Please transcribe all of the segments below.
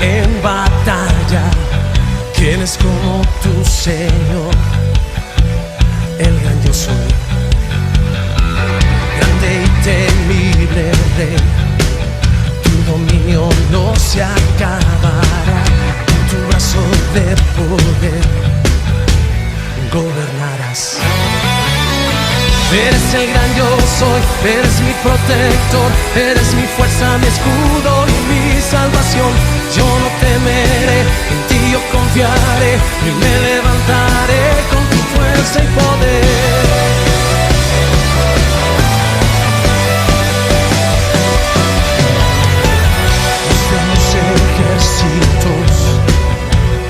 en batalla. ¿Quién es como tu Señor? El gran yo soy, grande y temible Rey. Tu dominio no se acabará, tu brazo de poder gobernarás. Eres el gran yo soy, eres mi protector, eres mi fuerza, mi escudo y mi salvación. Yo no temeré, en ti yo confiaré y me levantaré con tu fuerza y poder. Ejércitos,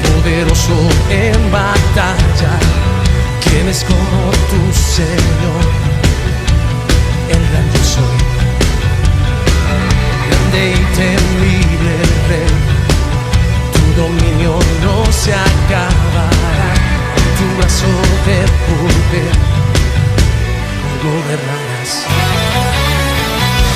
poderoso en batalla. ¿Quién es como tu Señor? El gran yo soy, grande y temible Rey. Tu dominio no se acabará, tu brazo de poder gobernarás.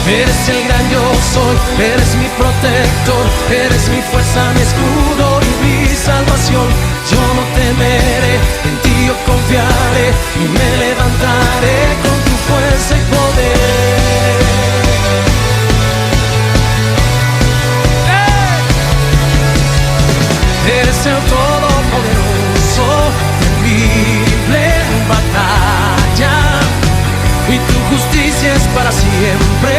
Eres el gran yo soy, eres mi protector, eres mi fuerza, mi escudo y mi salvación. Yo no temeré, en ti yo confiaré y me levantaré con tu fuerza y poder. Eres el todopoderoso, temible en batalla, y tu justicia es para siempre,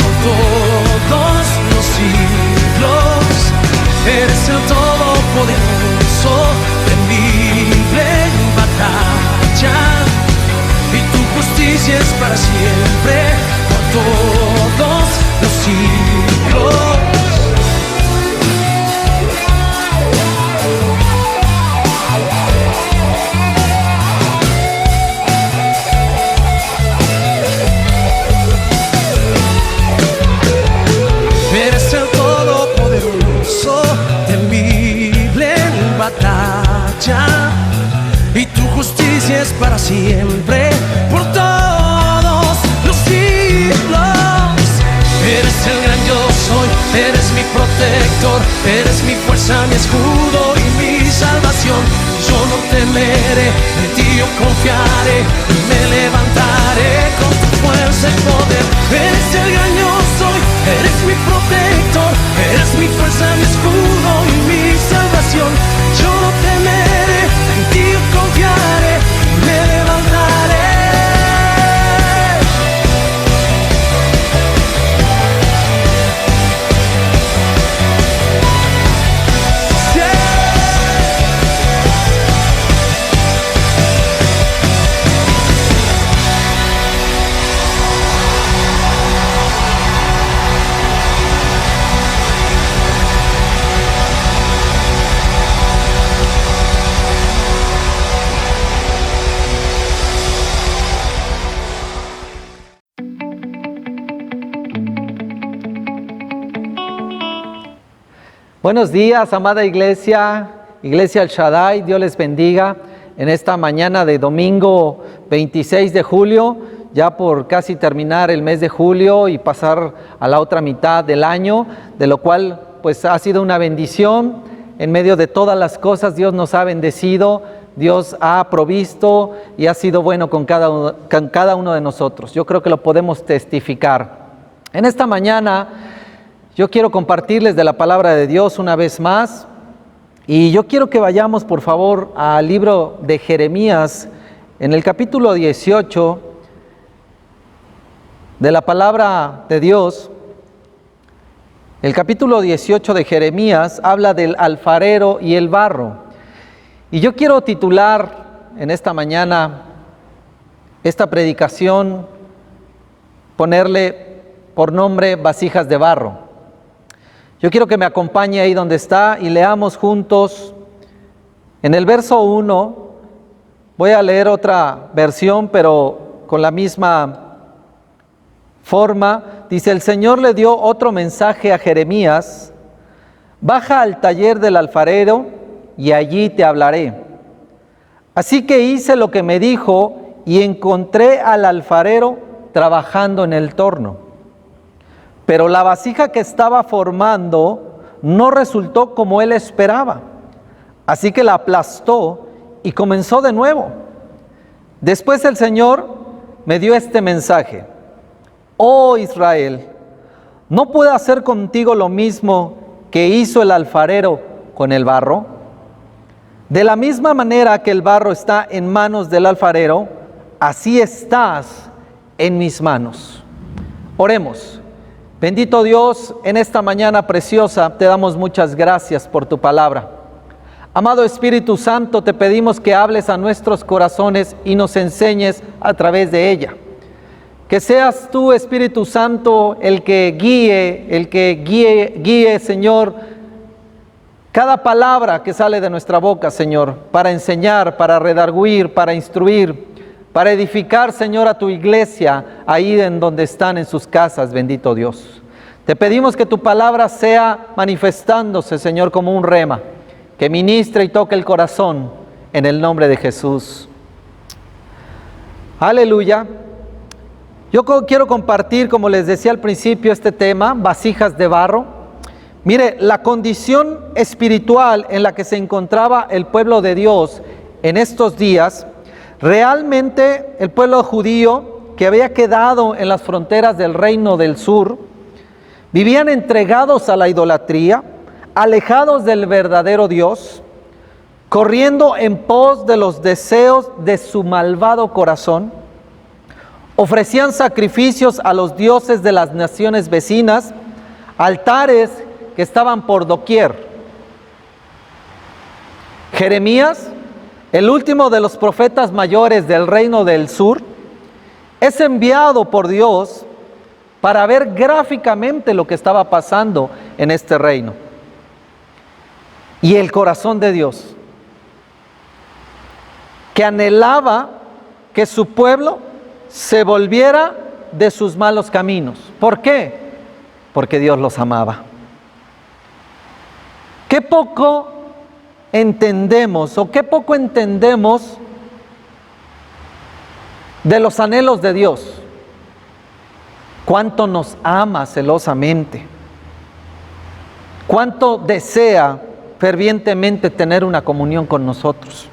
por todos los siglos. Eres el todopoderoso, temible en batalla, y tu justicia es para siempre, por todos los siglos. Eres el todopoderoso, temible en batalla, y tu justicia es para siempre, por todos los siglos. Eres el gran yo soy, eres mi protector, eres mi fuerza, mi escudo y mi salvación. Yo no temeré, en ti yo confiaré y me levantaré con tu fuerza y poder. Eres el gran yo soy, eres mi protector, eres mi fuerza, mi escudo y mi salvación. Yo no temeré, en ti yo confiaré y me levantaré. Buenos días, amada iglesia, Iglesia El Shaddai, Dios les bendiga en esta mañana de domingo 26 de julio, ya por casi terminar el mes de julio y pasar a la otra mitad del año, de lo cual pues ha sido una bendición. En medio de todas las cosas Dios nos ha bendecido, Dios ha provisto y ha sido bueno con cada uno de nosotros. Yo creo que lo podemos testificar. En esta mañana yo quiero compartirles de la palabra de Dios una vez más, y yo quiero que vayamos por favor al libro de Jeremías, en el capítulo 18 de la palabra de Dios. El capítulo 18 de Jeremías habla del alfarero y el barro, y yo quiero titular en esta mañana esta predicación, ponerle por nombre Vasijas de Barro. Yo quiero que me acompañe ahí donde está y leamos juntos. En el verso 1, voy a leer otra versión, pero con la misma forma. Dice: el Señor le dio otro mensaje a Jeremías: baja al taller del alfarero y allí te hablaré. Así que hice lo que me dijo y encontré al alfarero trabajando en el torno. Pero la vasija que estaba formando no resultó como él esperaba. Así que la aplastó y comenzó de nuevo. Después el Señor me dio este mensaje: oh Israel, ¿no puedo hacer contigo lo mismo que hizo el alfarero con el barro? De la misma manera que el barro está en manos del alfarero, así estás en mis manos. Oremos. Bendito Dios, en esta mañana preciosa te damos muchas gracias por tu palabra. Amado Espíritu Santo, te pedimos que hables a nuestros corazones y nos enseñes a través de ella. Que seas tú, Espíritu Santo, el que guíe, Señor, cada palabra que sale de nuestra boca, Señor, para enseñar, para redarguir, para instruir, para edificar, Señor, a tu iglesia, ahí en donde están en sus casas, bendito Dios. Te pedimos que tu palabra sea manifestándose, Señor, como un rema, que ministre y toque el corazón, en el nombre de Jesús. Aleluya. Yo quiero compartir, como les decía al principio, este tema, vasijas de barro. Mire, la condición espiritual en la que se encontraba el pueblo de Dios en estos días, realmente el pueblo judío que había quedado en las fronteras del reino del sur, vivían entregados a la idolatría, alejados del verdadero Dios, corriendo en pos de los deseos de su malvado corazón. Ofrecían sacrificios a los dioses de las naciones vecinas, altares que estaban por doquier. Jeremías, el último de los profetas mayores del reino del sur, es enviado por Dios para ver gráficamente lo que estaba pasando en este reino. Y el corazón de Dios, que anhelaba que su pueblo se volviera de sus malos caminos. ¿Por qué? Porque Dios los amaba. Qué poco entendemos de los anhelos de Dios. Cuánto nos ama celosamente. Cuánto desea fervientemente tener una comunión con nosotros.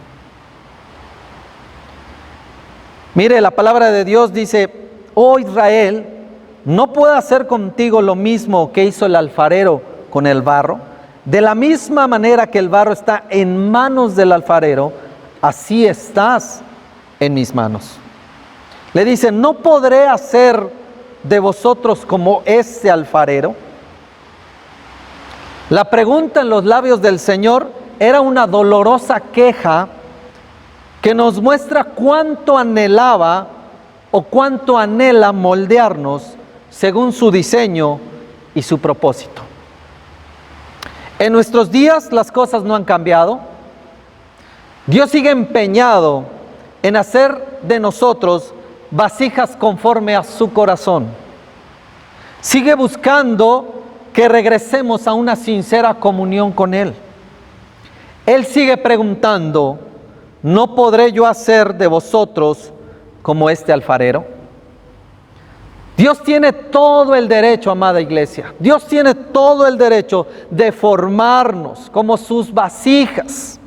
Mire, la palabra de Dios dice: oh Israel, ¿no puedo hacer contigo lo mismo que hizo el alfarero con el barro? De la misma manera que el barro está en manos del alfarero, así estás en mis manos. Le dice: ¿no podré hacer de vosotros como este alfarero? La pregunta en los labios del Señor era una dolorosa queja que nos muestra cuánto anhelaba o cuánto anhela moldearnos según su diseño y su propósito. En nuestros días las cosas no han cambiado. Dios sigue empeñado en hacer de nosotros vasijas conforme a su corazón. Sigue buscando que regresemos a una sincera comunión con Él. Él sigue preguntando: ¿no podré yo hacer de vosotros como este alfarero? Dios tiene todo el derecho, amada iglesia. Dios tiene todo el derecho de formarnos como sus vasijas,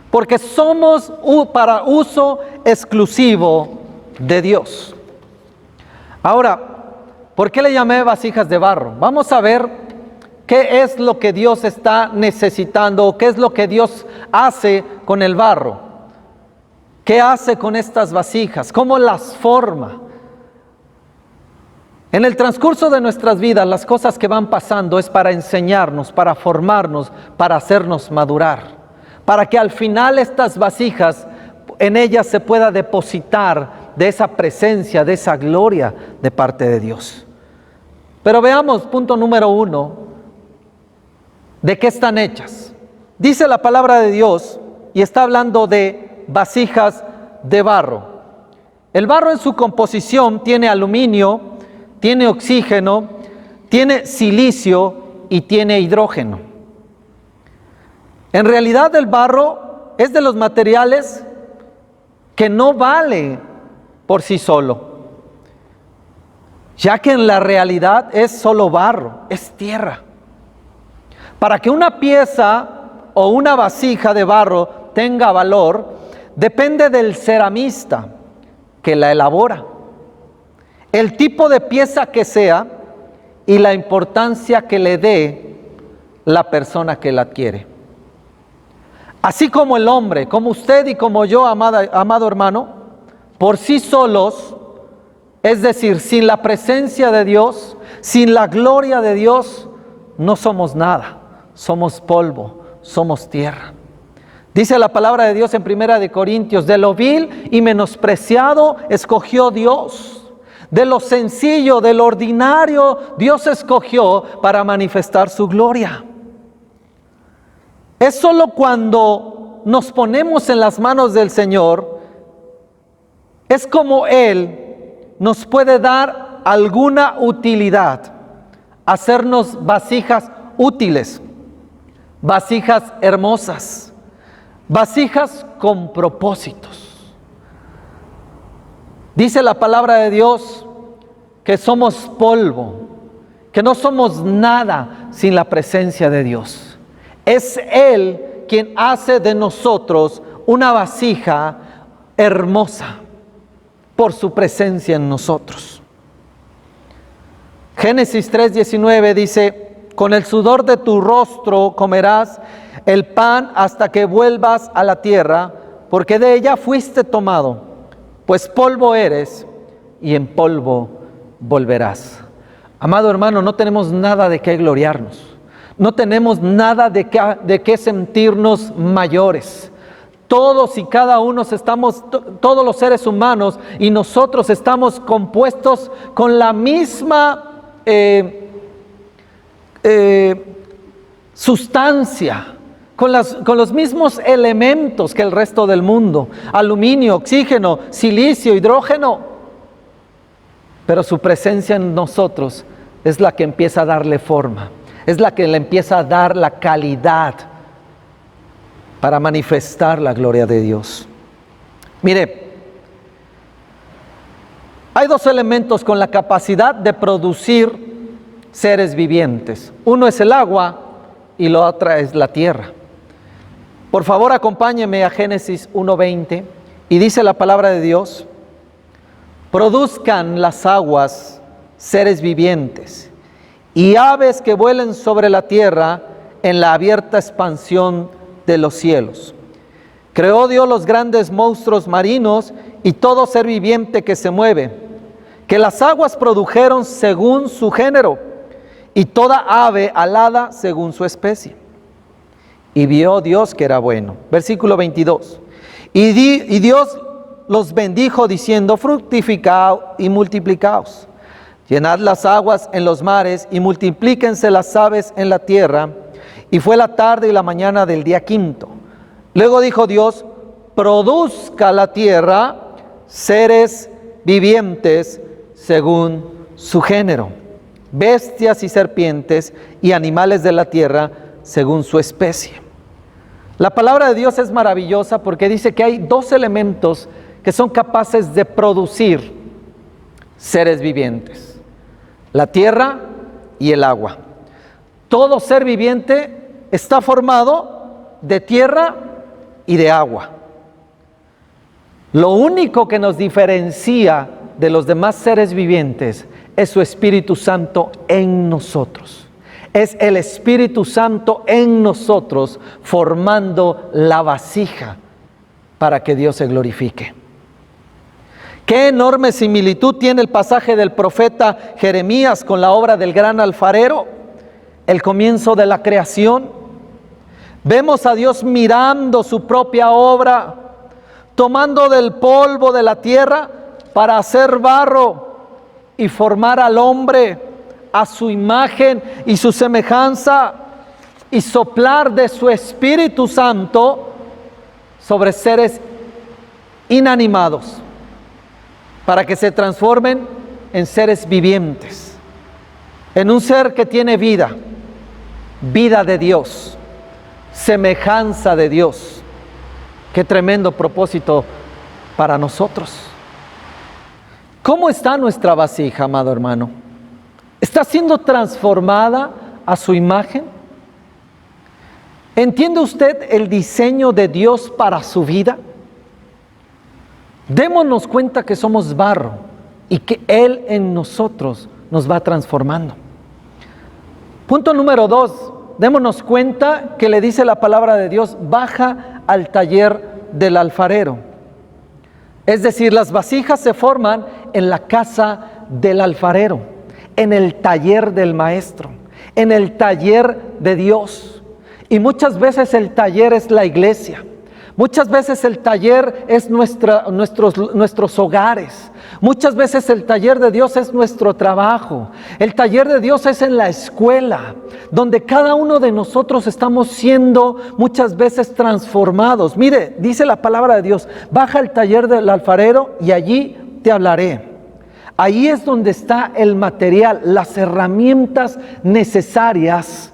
porque somos para uso exclusivo de Dios. Ahora, ¿por qué le llamé vasijas de barro? Vamos a ver qué es lo que Dios está necesitando, o qué es lo que Dios hace con el barro. ¿Qué hace con estas vasijas? ¿Cómo las forma? En el transcurso de nuestras vidas, las cosas que van pasando es para enseñarnos, para formarnos, para hacernos madurar, para que al final estas vasijas, en ellas se pueda depositar de esa presencia, de esa gloria de parte de Dios. Pero veamos, punto número 1, ¿de qué están hechas? Dice la palabra de Dios, y está hablando de vasijas de barro. El barro en su composición tiene aluminio, tiene oxígeno, tiene silicio y tiene hidrógeno. En realidad el barro es de los materiales que no vale por sí solo, ya que en la realidad es solo barro, es tierra. Para que una pieza o una vasija de barro tenga valor, depende del ceramista que la elabora, el tipo de pieza que sea y la importancia que le dé la persona que la adquiere. Así como el hombre, como usted y como yo, amado hermano, por sí solos, es decir, sin la presencia de Dios, sin la gloria de Dios, no somos nada, somos polvo, somos tierra. Dice la palabra de Dios en 1 Corintios, de lo vil y menospreciado escogió Dios, de lo sencillo, de lo ordinario, Dios escogió para manifestar su gloria. Es solo cuando nos ponemos en las manos del Señor, es como Él nos puede dar alguna utilidad, hacernos vasijas útiles, vasijas hermosas, vasijas con propósitos. Dice la palabra de Dios que somos polvo, que no somos nada sin la presencia de Dios. Es Él quien hace de nosotros una vasija hermosa por su presencia en nosotros. Génesis 3:19 dice, con el sudor de tu rostro comerás el pan hasta que vuelvas a la tierra, porque de ella fuiste tomado, pues polvo eres y en polvo volverás. Amado hermano, no tenemos nada de qué gloriarnos, no tenemos nada de qué sentirnos mayores. Todos y cada uno todos los seres humanos y nosotros estamos compuestos con la misma sustancia, con los mismos elementos que el resto del mundo: aluminio, oxígeno, silicio, hidrógeno. Pero su presencia en nosotros es la que empieza a darle forma, es la que le empieza a dar la calidad para manifestar la gloria de Dios. Mire, hay dos elementos con la capacidad de producir seres vivientes. Uno es el agua y la otra es la tierra. Por favor, acompáñeme a Génesis 1:20 y dice la palabra de Dios: produzcan las aguas seres vivientes y aves que vuelen sobre la tierra en la abierta expansión de los cielos. Creó Dios los grandes monstruos marinos y todo ser viviente que se mueve, que las aguas produjeron según su género, y toda ave alada según su especie. Y vio Dios que era bueno. Versículo 22. Y Dios los bendijo diciendo: fructificad y multiplicaos, llenad las aguas en los mares y multiplíquense las aves en la tierra. Y fue la tarde y la mañana del día quinto. Luego dijo Dios: produzca la tierra seres vivientes según su género, bestias y serpientes y animales de la tierra según su especie. La palabra de Dios es maravillosa porque dice que hay dos elementos que son capaces de producir seres vivientes: la tierra y el agua. Todo ser viviente está formado de tierra y de agua. Lo único que nos diferencia de los demás seres vivientes es su Espíritu Santo en nosotros. Es el Espíritu Santo en nosotros formando la vasija para que Dios se glorifique. Qué enorme similitud tiene el pasaje del profeta Jeremías con la obra del gran alfarero, el comienzo de la creación. Vemos a Dios mirando su propia obra, tomando del polvo de la tierra para hacer barro y formar al hombre a su imagen y su semejanza, y soplar de su Espíritu Santo sobre seres inanimados para que se transformen en seres vivientes, en un ser que tiene vida, vida de Dios, semejanza de Dios. Qué tremendo propósito para nosotros. ¿Cómo está nuestra vasija, amado hermano? ¿Está siendo transformada a su imagen? ¿Entiende usted el diseño de Dios para su vida? Démonos cuenta que somos barro y que Él en nosotros nos va transformando. Punto número 2, démonos cuenta que le dice la palabra de Dios, baja al taller del alfarero. Es decir, las vasijas se forman en la casa del alfarero, en el taller del maestro, en el taller de Dios. Y muchas veces el taller es la iglesia. Muchas veces el taller es nuestros hogares. Muchas veces el taller de Dios es nuestro trabajo. El taller de Dios es en la escuela, donde cada uno de nosotros estamos siendo muchas veces transformados. Mire, dice la palabra de Dios, baja al taller del alfarero y allí te hablaré. Ahí es donde está el material, las herramientas necesarias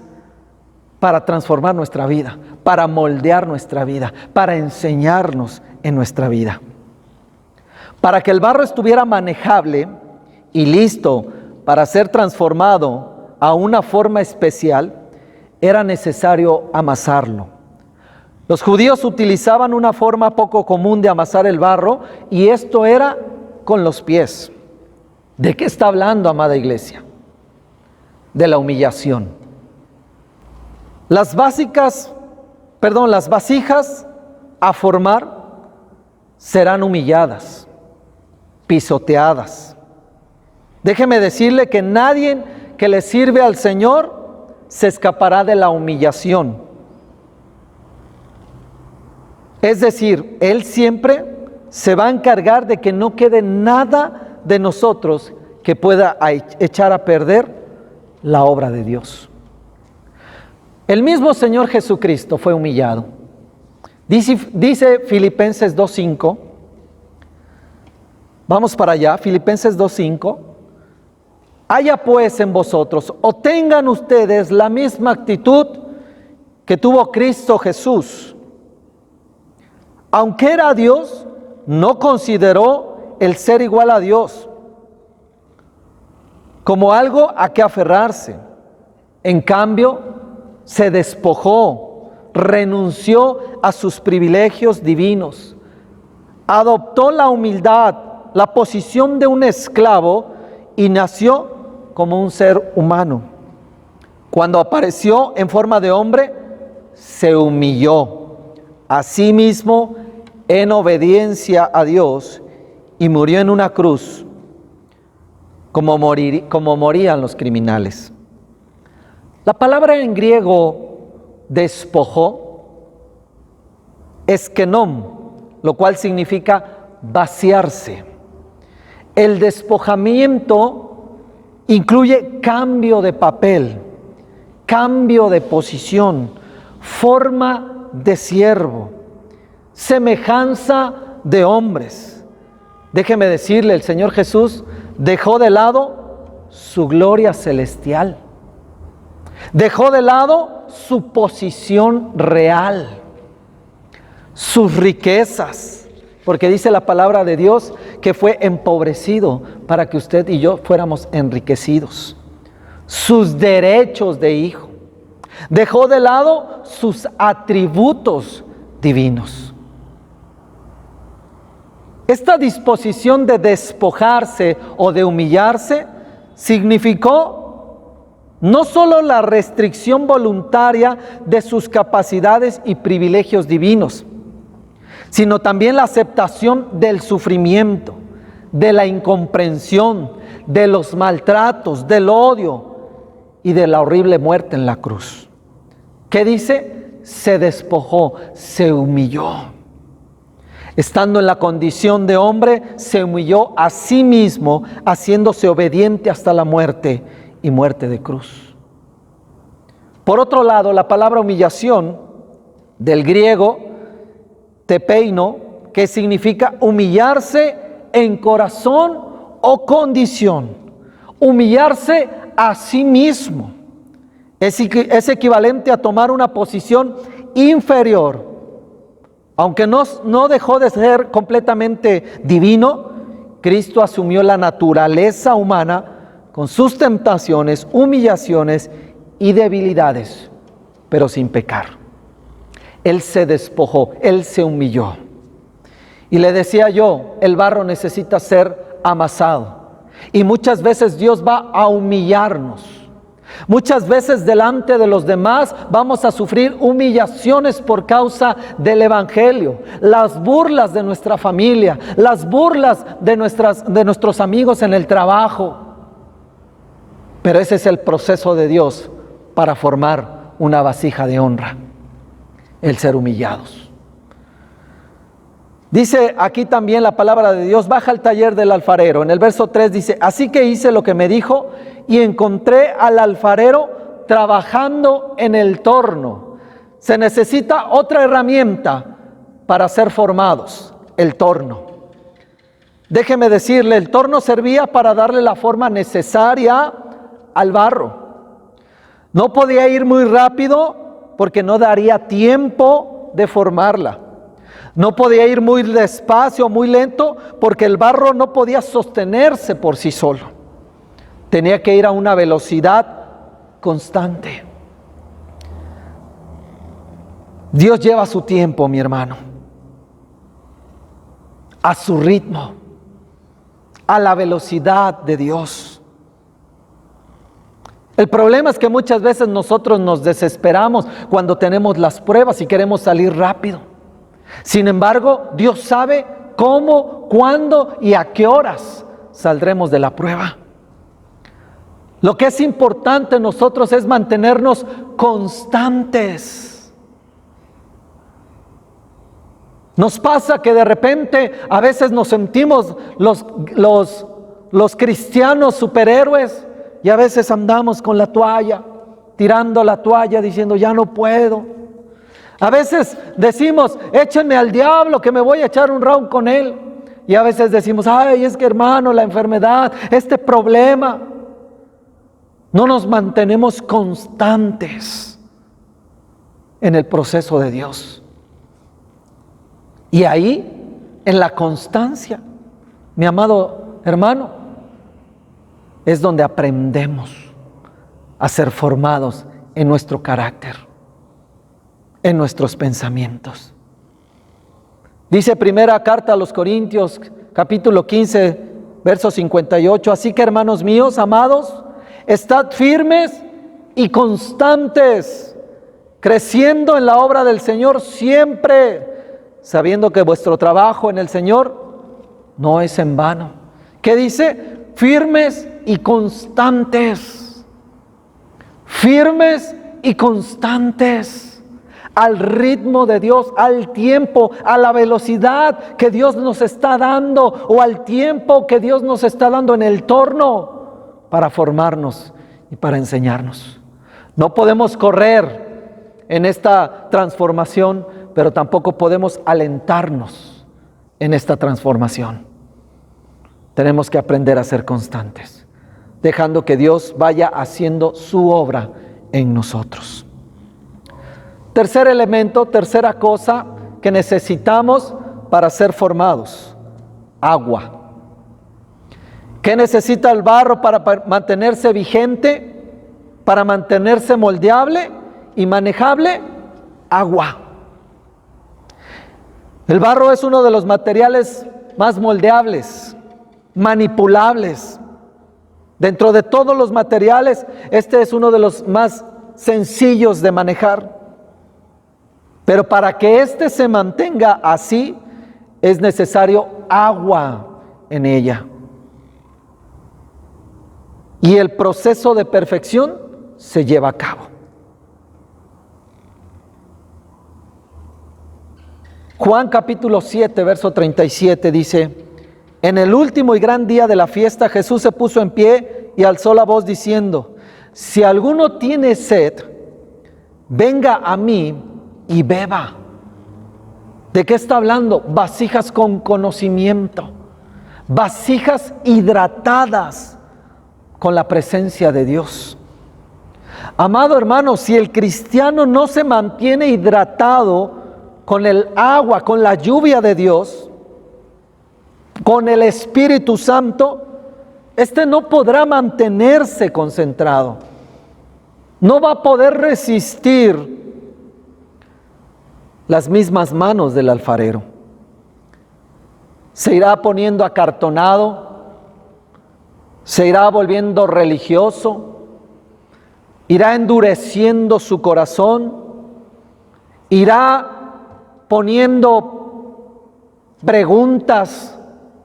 para transformar nuestra vida, para moldear nuestra vida, para enseñarnos en nuestra vida. Para que el barro estuviera manejable y listo para ser transformado a una forma especial, era necesario amasarlo. Los judíos utilizaban una forma poco común de amasar el barro y esto era con los pies. ¿De qué está hablando, amada iglesia? De la humillación. Las vasijas a formar serán humilladas, pisoteadas. Déjeme decirle que nadie que le sirve al Señor se escapará de la humillación. Es decir, Él siempre se va a encargar de que no quede nada de nosotros que pueda echar a perder la obra de Dios. El mismo Señor Jesucristo fue humillado. Dice Filipenses 2:5. Vamos para allá, Filipenses 2:5. Haya pues en vosotros, o tengan ustedes la misma actitud que tuvo Cristo Jesús. Aunque era Dios, no consideró el ser igual a Dios como algo a que aferrarse. En cambio, se despojó, renunció a sus privilegios divinos, adoptó la humildad, la posición de un esclavo y nació como un ser humano. Cuando apareció en forma de hombre, se humilló a sí mismo en obediencia a Dios y murió en una cruz como morían los criminales. La palabra en griego despojó es kenom, lo cual significa vaciarse. El despojamiento incluye cambio de papel, cambio de posición, forma de siervo, semejanza de hombres. Déjeme decirle, el Señor Jesús dejó de lado su gloria celestial. Dejó de lado su posición real, sus riquezas, porque dice la palabra de Dios que fue empobrecido para que usted y yo fuéramos enriquecidos. Sus derechos de hijo. Dejó de lado sus atributos divinos. Esta disposición de despojarse o de humillarse significó no solo la restricción voluntaria de sus capacidades y privilegios divinos, sino también la aceptación del sufrimiento, de la incomprensión, de los maltratos, del odio y de la horrible muerte en la cruz. ¿Qué dice? Se despojó, se humilló. Estando en la condición de hombre, se humilló a sí mismo, haciéndose obediente hasta la muerte y muerte de cruz. Por otro lado, la palabra humillación, del griego tepeino, que significa humillarse en corazón o condición, humillarse a sí mismo, es equivalente a tomar una posición inferior. Aunque no dejó de ser completamente divino, Cristo asumió la naturaleza humana con sus tentaciones, humillaciones y debilidades, pero sin pecar. Él se despojó, Él se humilló. Y le decía yo, el barro necesita ser amasado. Y muchas veces Dios va a humillarnos. Muchas veces delante de los demás vamos a sufrir humillaciones por causa del Evangelio, las burlas de nuestra familia, las burlas de nuestros amigos en el trabajo. Pero ese es el proceso de Dios para formar una vasija de honra, el ser humillados. Dice aquí también la palabra de Dios, baja al taller del alfarero. En el verso 3 dice, así que hice lo que me dijo y encontré al alfarero trabajando en el torno. Se necesita otra herramienta para ser formados, el torno. Déjeme decirle, el torno servía para darle la forma necesaria al barro. No podía ir muy rápido porque no daría tiempo de formarla. No podía ir muy despacio, muy lento, porque el barro no podía sostenerse por sí solo. Tenía que ir a una velocidad constante. Dios lleva su tiempo, mi hermano, a su ritmo, a la velocidad de Dios. El problema es que muchas veces nosotros nos desesperamos cuando tenemos las pruebas y queremos salir rápido. Sin embargo, Dios sabe cómo, cuándo y a qué horas saldremos de la prueba. Lo que es importante en nosotros es mantenernos constantes. Nos pasa que de repente a veces nos sentimos los cristianos superhéroes y a veces andamos con la toalla, tirando la toalla diciendo ya no puedo. A veces decimos, échenme al diablo que me voy a echar un round con él. Y a veces decimos, ay, es que hermano, la enfermedad, este problema. No nos mantenemos constantes en el proceso de Dios. Y ahí, en la constancia, mi amado hermano, es donde aprendemos a ser formados en nuestro carácter, en nuestros pensamientos. Dice primera carta a los Corintios, capítulo 15, verso 58, así que hermanos míos, amados, estad firmes y constantes, creciendo en la obra del Señor siempre, sabiendo que vuestro trabajo en el Señor no es en vano. ¿Qué dice? Firmes y constantes. Firmes y constantes. Al ritmo de Dios, al tiempo, a la velocidad que Dios nos está dando o al tiempo que Dios nos está dando en el torno para formarnos y para enseñarnos. No podemos correr en esta transformación, pero tampoco podemos alentarnos en esta transformación. Tenemos que aprender a ser constantes, dejando que Dios vaya haciendo su obra en nosotros. Tercer elemento, tercera cosa que necesitamos para ser formados: agua. ¿Qué necesita el barro para mantenerse vigente, para mantenerse moldeable y manejable? Agua. El barro es uno de los materiales más moldeables, manipulables. Dentro de todos los materiales, este es uno de los más sencillos de manejar. Pero para que éste se mantenga así, es necesario agua en ella. Y el proceso de perfección se lleva a cabo. Juan capítulo 7, verso 37 dice: en el último y gran día de la fiesta, Jesús se puso en pie y alzó la voz diciendo: si alguno tiene sed, venga a mí y beba. ¿De qué está hablando? Vasijas con conocimiento, vasijas hidratadas con la presencia de Dios. Amado hermano, si el cristiano no se mantiene hidratado con el agua, con la lluvia de Dios, con el Espíritu Santo, este no podrá mantenerse concentrado, no va a poder resistir las mismas manos del alfarero. Se irá poniendo acartonado, se irá volviendo religioso, irá endureciendo su corazón, irá poniendo preguntas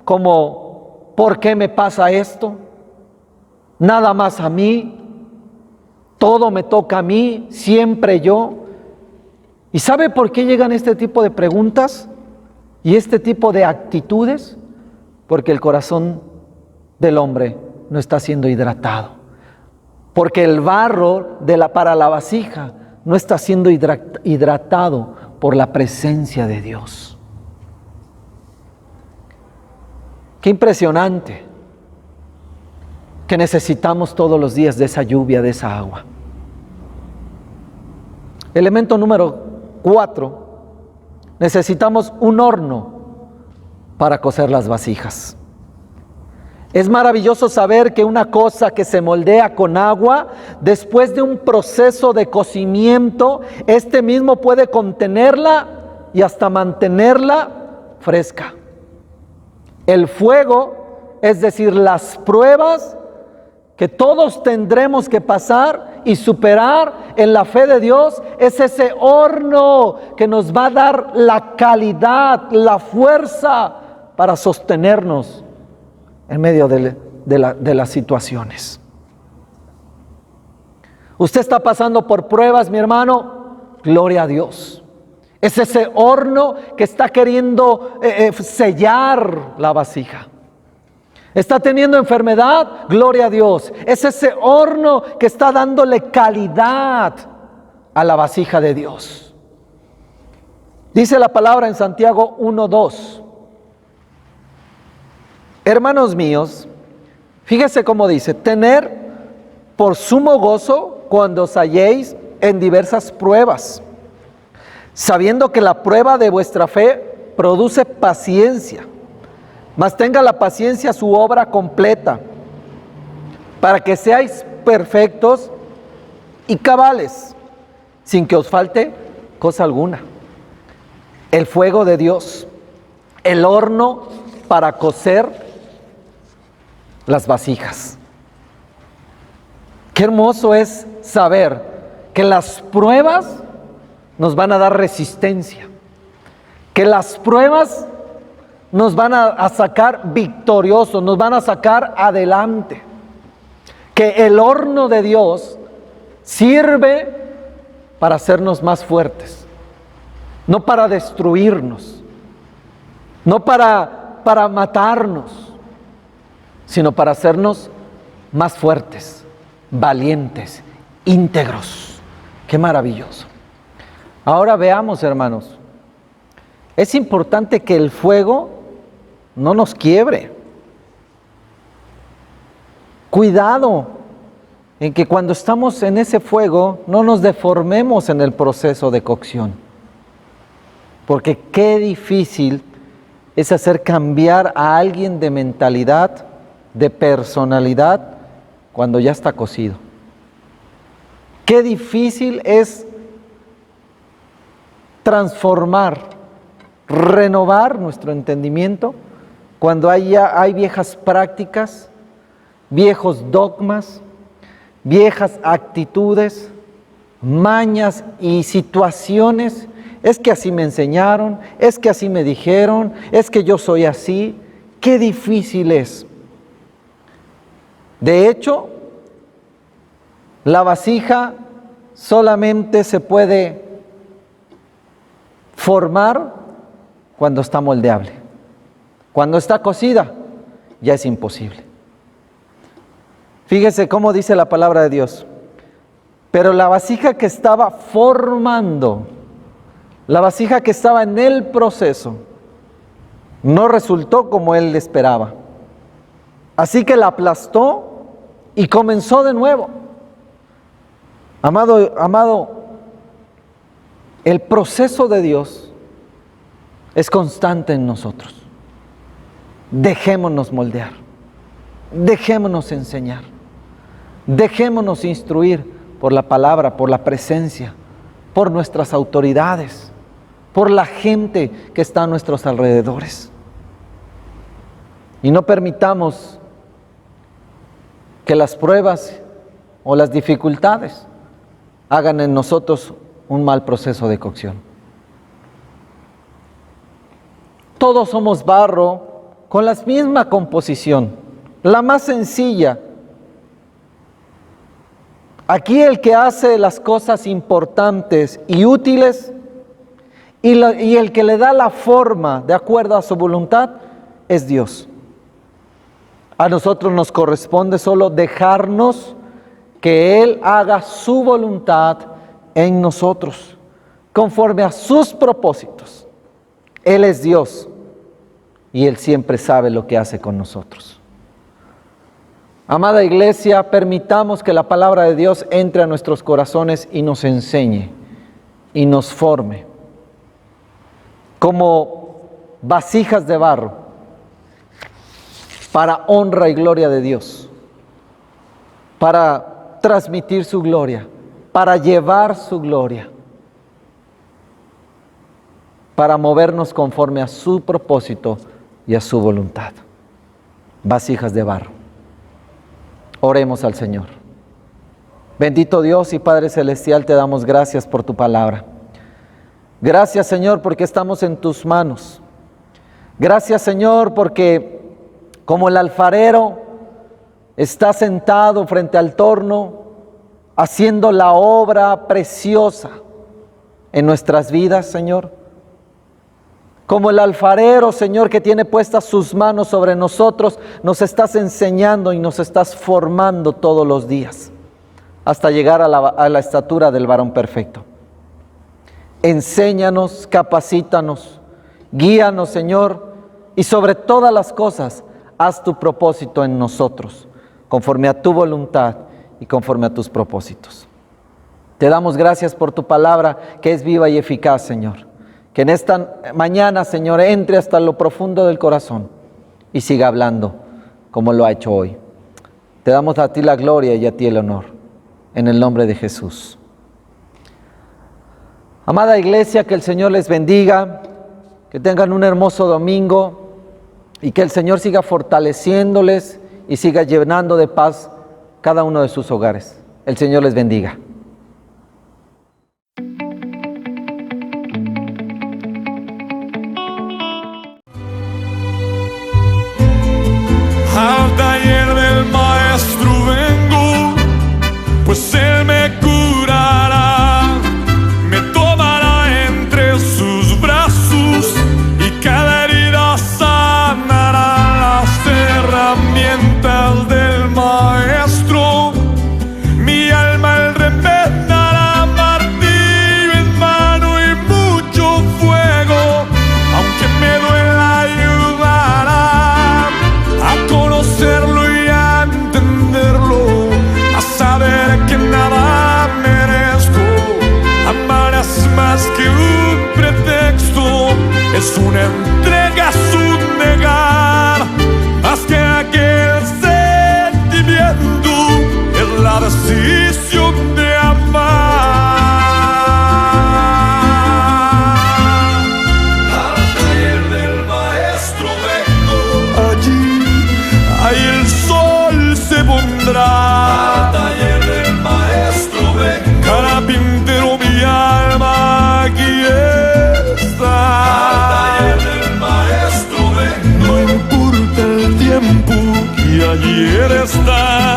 como: ¿por qué me pasa esto? Nada más a mí, todo me toca a mí, siempre yo. ¿Y sabe por qué llegan este tipo de preguntas y este tipo de actitudes? Porque el corazón del hombre no está siendo hidratado. Porque el barro para la vasija no está siendo hidratado por la presencia de Dios. Qué impresionante que necesitamos todos los días de esa lluvia, de esa agua. Elemento número 4, necesitamos un horno para cocer las vasijas. Es maravilloso saber que una cosa que se moldea con agua, después de un proceso de cocimiento, este mismo puede contenerla y hasta mantenerla fresca. El fuego, es decir, las pruebas que todos tendremos que pasar y superar en la fe de Dios, es ese horno que nos va a dar la calidad, la fuerza para sostenernos en medio de las situaciones. Usted está pasando por pruebas, mi hermano, gloria a Dios. Es ese horno que está queriendo sellar la vasija. Está teniendo enfermedad, gloria a Dios. Es ese horno que está dándole calidad a la vasija de Dios. Dice la palabra en Santiago 1:2. Hermanos míos, fíjese cómo dice: tener por sumo gozo cuando os halléis en diversas pruebas, sabiendo que la prueba de vuestra fe produce paciencia. Mas tenga la paciencia su obra completa, para que seáis perfectos y cabales, sin que os falte cosa alguna. El fuego de Dios, el horno para cocer las vasijas. Qué hermoso es saber que las pruebas nos van a dar resistencia, que las pruebas nos van a sacar victoriosos, nos van a sacar adelante. Que el horno de Dios sirve para hacernos más fuertes, no para destruirnos, no para matarnos, sino para hacernos más fuertes, valientes, íntegros. Qué maravilloso. Ahora veamos, hermanos, es importante que el fuego no nos quiebre. Cuidado en que cuando estamos en ese fuego no nos deformemos en el proceso de cocción. Porque qué difícil es hacer cambiar a alguien de mentalidad, de personalidad, cuando ya está cocido. Qué difícil es transformar, renovar nuestro entendimiento cuando hay viejas prácticas, viejos dogmas, viejas actitudes, mañas y situaciones. Es que así me enseñaron, es que así me dijeron, es que yo soy así. Qué difícil es. De hecho, la vasija solamente se puede formar cuando está moldeable. Cuando está cocida, ya es imposible. Fíjese cómo dice la palabra de Dios. Pero la vasija que estaba formando, la vasija que estaba en el proceso, no resultó como él esperaba. Así que la aplastó y comenzó de nuevo. Amado, el proceso de Dios es constante en nosotros. Dejémonos moldear, dejémonos enseñar, dejémonos instruir por la palabra, por la presencia, por nuestras autoridades, por la gente que está a nuestros alrededores. Y no permitamos que las pruebas o las dificultades hagan en nosotros un mal proceso de cocción. Todos somos barro con la misma composición, la más sencilla. Aquí el que hace las cosas importantes y útiles y el que le da la forma de acuerdo a su voluntad es Dios. A nosotros nos corresponde solo dejarnos que Él haga su voluntad en nosotros, conforme a sus propósitos. Él es Dios y Él siempre sabe lo que hace con nosotros. Amada iglesia, permitamos que la palabra de Dios entre a nuestros corazones y nos enseñe y nos forme como vasijas de barro para honra y gloria de Dios, para transmitir su gloria, para llevar su gloria, para movernos conforme a su propósito y a su voluntad. Vasijas de barro. Oremos al Señor. Bendito Dios y Padre Celestial, te damos gracias por tu palabra. Gracias, Señor, porque estamos en tus manos. Gracias, Señor, porque como el alfarero está sentado frente al torno, haciendo la obra preciosa en nuestras vidas, Señor. Como el alfarero, Señor, que tiene puestas sus manos sobre nosotros, nos estás enseñando y nos estás formando todos los días, hasta llegar a la estatura del varón perfecto. Enséñanos, capacítanos, guíanos, Señor, y sobre todas las cosas, haz tu propósito en nosotros, conforme a tu voluntad y conforme a tus propósitos. Te damos gracias por tu palabra, que es viva y eficaz, Señor. Que en esta mañana, Señor, entre hasta lo profundo del corazón y siga hablando como lo ha hecho hoy. Te damos a ti la gloria y a ti el honor, en el nombre de Jesús. Amada iglesia, que el Señor les bendiga, que tengan un hermoso domingo y que el Señor siga fortaleciéndoles y siga llenando de paz cada uno de sus hogares. El Señor les bendiga. Al taller del maestro vengo, pues Él me curará, me tomará entre sus brazos y cada herida sanará. Las herramientas del maestro, mi alma Él remendará, martillo en mano y mucho fuego, aunque me duela ayudará a conocerlo y a entenderlo, a saber que nada merezco. Amar es más que un pretexto, es una entrega sin negar, más que aquel sentimiento, es la decisión de amar. Al taller del maestro vengo, ahí el sol se pondrá. Al taller del maestro vengo, carpintero mi alma aquí está. Al taller del maestro vengo, no importa el tiempo que ayer está.